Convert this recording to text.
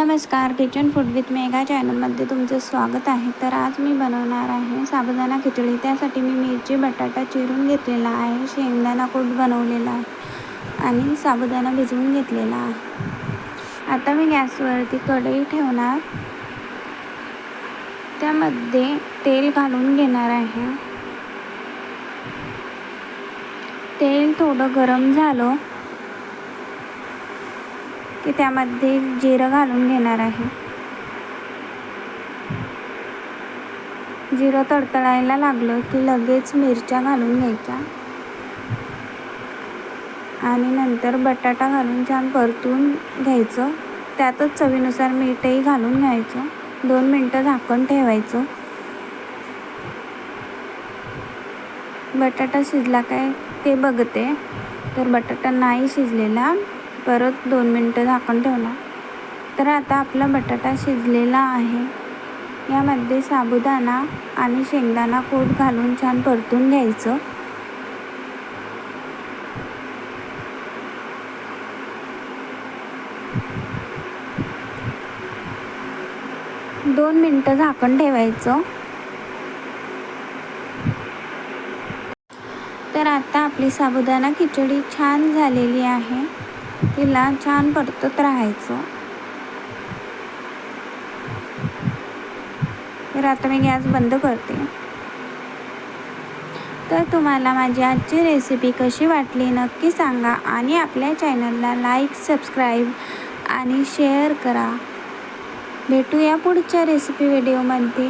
नमस्कार, kitchen food with Megha चॅनलमध्ये तुमचं स्वागत आहे. तर आज मी बनवणार आहे साबुदाणा खिचडी. त्यासाठी मी मिरची, बटाटा चिरून घेतलेला आहे, शेंगदाणा कूट बनवलेला आहे आणि साबुदाणा भिजवून घेतलेला आहे. आता मी गॅसवरती कढई ठेवणार, त्यामध्ये तेल घालून घेणार आहे. तेल थोडं गरम झालं की त्यामध्ये जिरं घालून घेणार आहे. जिरं तडतडायला लागलं की लगेच मिरच्या घालून घ्यायच्या आणि नंतर बटाटा घालून छान परतून घ्यायचं. त्यातच चवीनुसार मीठही घालून घ्यायचं. 2 मिनटं झाकण ठेवायचं. बटाटा शिजला काय ते बघते, तर बटाटा नाही शिजलेला. परत 2 मिनटं झाकण ठेवणार. तर आता आपला बटाटा शिजलेला आहे. यामध्ये साबुदाणा आणि शेंगदाणा कूट घालून छान परतून घ्यायचं. दोन मिनटं झाकण ठेवायचं. तर आता आपली साबुदाणा खिचडी छान झालेली आहे. तिला छान परतत राहायचं. तर आता मी गॅस बंद करते. तर तुम्हाला माझी आजची रेसिपी कशी वाटली नक्की सांगा आणि आपल्या चॅनलला लाईक, सबस्क्राईब आणि शेअर करा. भेटूया पुढच्या रेसिपी व्हिडिओमध्ये.